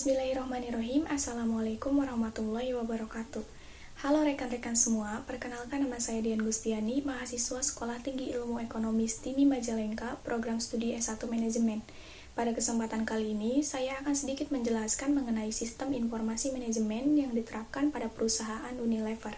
Bismillahirrahmanirrahim. Assalamualaikum warahmatullahi wabarakatuh. Halo rekan-rekan semua, perkenalkan nama saya Dian Gustiani, mahasiswa Sekolah Tinggi Ilmu Ekonomi STIMI Majalengka, program studi S1 Manajemen. Pada kesempatan kali ini, saya akan sedikit menjelaskan mengenai sistem informasi manajemen yang diterapkan pada perusahaan Unilever.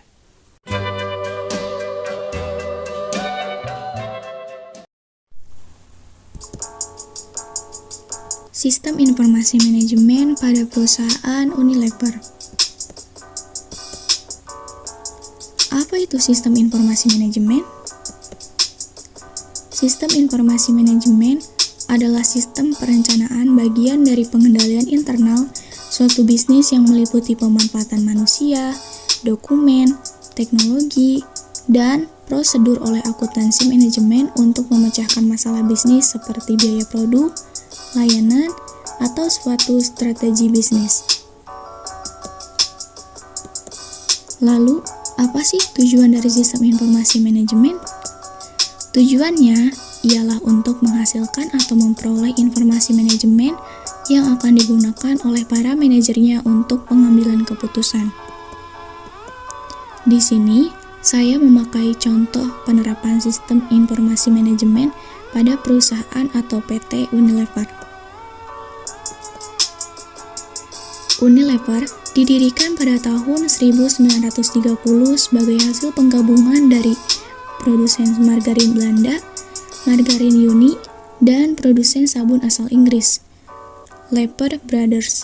Sistem informasi manajemen pada perusahaan Unilever. Apa itu sistem informasi manajemen? Sistem informasi manajemen adalah sistem perencanaan bagian dari pengendalian internal suatu bisnis yang meliputi pemanfaatan manusia, dokumen, teknologi, dan prosedur oleh akuntansi manajemen untuk memecahkan masalah bisnis seperti biaya produk, layanan, atau suatu strategi bisnis. Lalu, apa sih tujuan dari sistem informasi manajemen? Tujuannya ialah untuk menghasilkan atau memperoleh informasi manajemen yang akan digunakan oleh para manajernya untuk pengambilan keputusan. Di sini, saya memakai contoh penerapan sistem informasi manajemen pada perusahaan atau PT Unilever. Unilever didirikan pada tahun 1930 sebagai hasil penggabungan dari produsen margarin Belanda, margarin Uni, dan produsen sabun asal Inggris, Lever Brothers.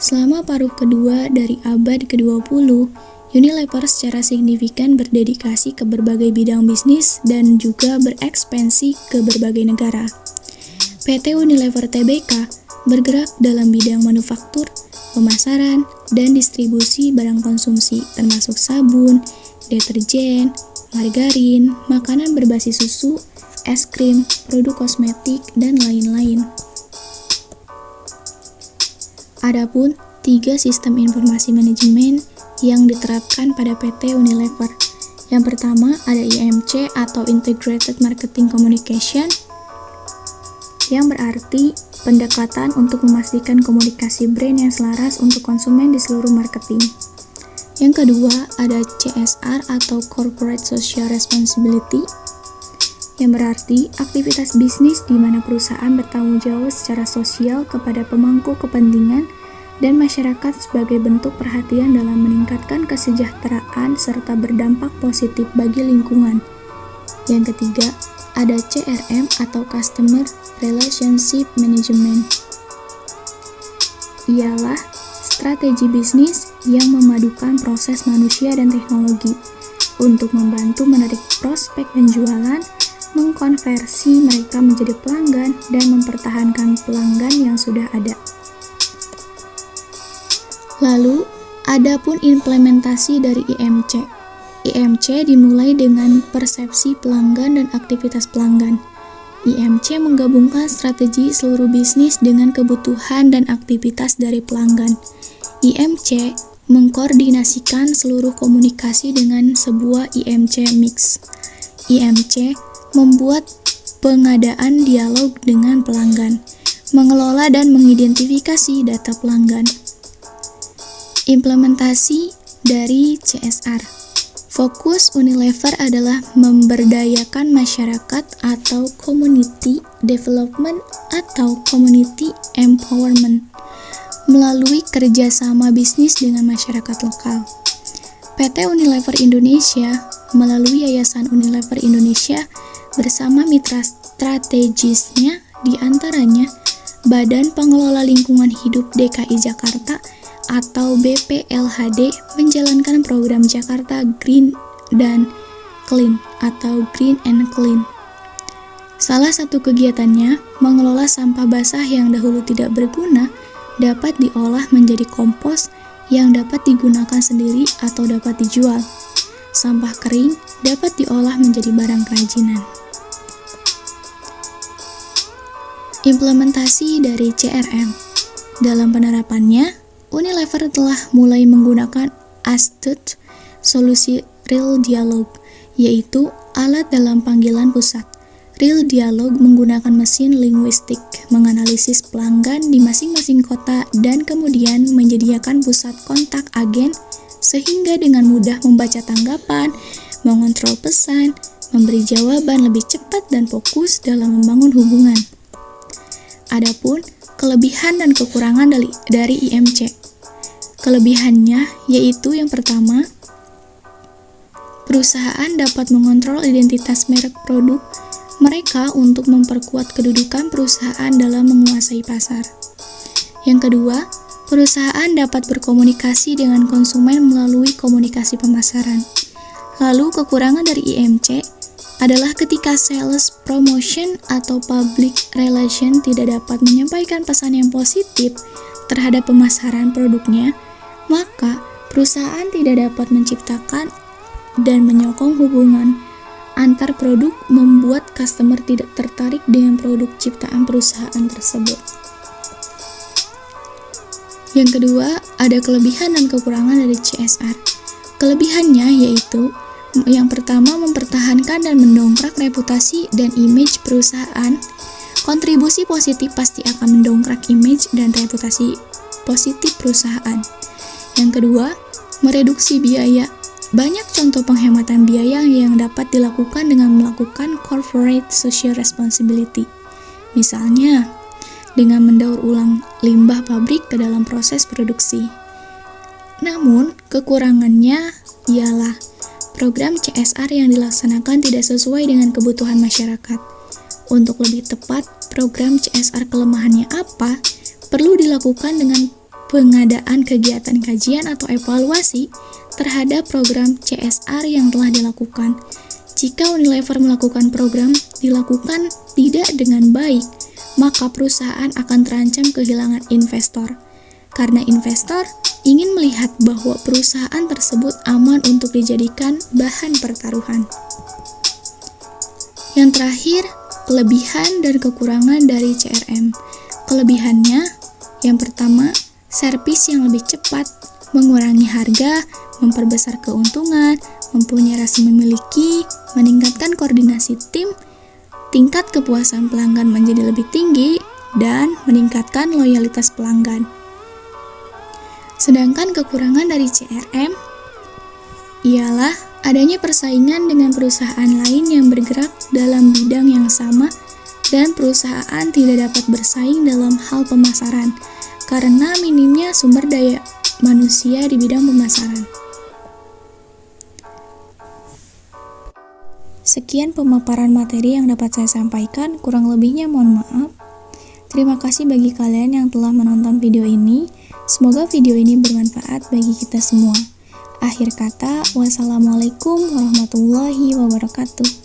Selama paruh kedua dari abad ke-20, Unilever secara signifikan berdedikasi ke berbagai bidang bisnis dan juga berekspansi ke berbagai negara. PT Unilever Tbk bergerak dalam bidang manufaktur, pemasaran, dan distribusi barang konsumsi termasuk sabun, deterjen, margarin, makanan berbasis susu, es krim, produk kosmetik, dan lain-lain. Adapun 3 sistem informasi manajemen yang diterapkan pada PT Unilever. Yang pertama ada IMC atau Integrated Marketing Communication, yang berarti pendekatan untuk memastikan komunikasi brand yang selaras untuk konsumen di seluruh marketing. Yang kedua ada CSR atau Corporate Social Responsibility, yang berarti aktivitas bisnis di mana perusahaan bertanggung jawab secara sosial kepada pemangku kepentingan dan masyarakat sebagai bentuk perhatian dalam meningkatkan kesejahteraan serta berdampak positif bagi lingkungan. Yang ketiga, ada CRM atau Customer Relationship Management. Ialah strategi bisnis yang memadukan proses manusia dan teknologi untuk membantu menarik prospek penjualan, mengkonversi mereka menjadi pelanggan, dan mempertahankan pelanggan yang sudah ada. Lalu, adapun implementasi dari IMC. IMC dimulai dengan persepsi pelanggan dan aktivitas pelanggan. IMC menggabungkan strategi seluruh bisnis dengan kebutuhan dan aktivitas dari pelanggan. IMC mengkoordinasikan seluruh komunikasi dengan sebuah IMC mix. IMC membuat pengadaan dialog dengan pelanggan, mengelola dan mengidentifikasi data pelanggan. Implementasi dari CSR. Fokus Unilever adalah memberdayakan masyarakat atau community development atau community empowerment melalui kerjasama bisnis dengan masyarakat lokal. PT Unilever Indonesia melalui Yayasan Unilever Indonesia bersama mitra strategisnya diantaranya Badan Pengelola Lingkungan Hidup DKI Jakarta atau BPLHD menjalankan program Jakarta Green dan Clean atau Green and Clean. Salah satu kegiatannya mengelola sampah basah yang dahulu tidak berguna dapat diolah menjadi kompos yang dapat digunakan sendiri atau dapat dijual. Sampah kering dapat diolah menjadi barang kerajinan. Implementasi dari CRM. Dalam penerapannya, Unilever telah mulai menggunakan ASDUT, solusi real dialog, yaitu alat dalam panggilan pusat, real dialog menggunakan mesin linguistik, menganalisis pelanggan di masing-masing kota, dan kemudian menyediakan pusat kontak agen sehingga dengan mudah membaca tanggapan, mengontrol pesan, memberi jawaban lebih cepat dan fokus dalam membangun hubungan. Adapun kelebihan dan kekurangan dari IMC. Kelebihannya yaitu yang pertama, perusahaan dapat mengontrol identitas merek produk mereka untuk memperkuat kedudukan perusahaan dalam menguasai pasar. Yang kedua, perusahaan dapat berkomunikasi dengan konsumen melalui komunikasi pemasaran. Lalu kekurangan dari IMC adalah ketika sales, promotion, atau public relation tidak dapat menyampaikan pesan yang positif terhadap pemasaran produknya, maka perusahaan tidak dapat menciptakan dan menyokong hubungan antar produk, membuat customer tidak tertarik dengan produk ciptaan perusahaan tersebut. Yang kedua, ada kelebihan dan kekurangan dari CSR. Kelebihannya yaitu yang pertama, mempertahankan dan mendongkrak reputasi dan image perusahaan. Kontribusi positif pasti akan mendongkrak image dan reputasi positif perusahaan. Yang kedua, mereduksi biaya. Banyak contoh penghematan biaya yang dapat dilakukan dengan melakukan corporate social responsibility. Misalnya, dengan mendaur ulang limbah pabrik ke dalam proses produksi. Namun, kekurangannya ialah program CSR yang dilaksanakan tidak sesuai dengan kebutuhan masyarakat. Untuk lebih tepat, program CSR kelemahannya apa? Perlu dilakukan dengan pengadaan kegiatan kajian atau evaluasi terhadap program CSR yang telah dilakukan. Jika Unilever melakukan program dilakukan tidak dengan baik, maka perusahaan akan terancam kehilangan investor. Karena investor ingin melihat bahwa perusahaan tersebut aman untuk dijadikan bahan pertaruhan. Yang terakhir, kelebihan dan kekurangan dari CRM. Kelebihannya, yang pertama, servis yang lebih cepat, mengurangi harga, memperbesar keuntungan, mempunyai rasa memiliki, meningkatkan koordinasi tim, tingkat kepuasan pelanggan menjadi lebih tinggi, dan meningkatkan loyalitas pelanggan. Sedangkan kekurangan dari CRM ialah adanya persaingan dengan perusahaan lain yang bergerak dalam bidang yang sama dan perusahaan tidak dapat bersaing dalam hal pemasaran karena minimnya sumber daya manusia di bidang pemasaran. Sekian pemaparan materi yang dapat saya sampaikan, kurang lebihnya mohon maaf. Terima kasih bagi kalian yang telah menonton video ini. Semoga video ini bermanfaat bagi kita semua. Akhir kata, wassalamualaikum warahmatullahi wabarakatuh.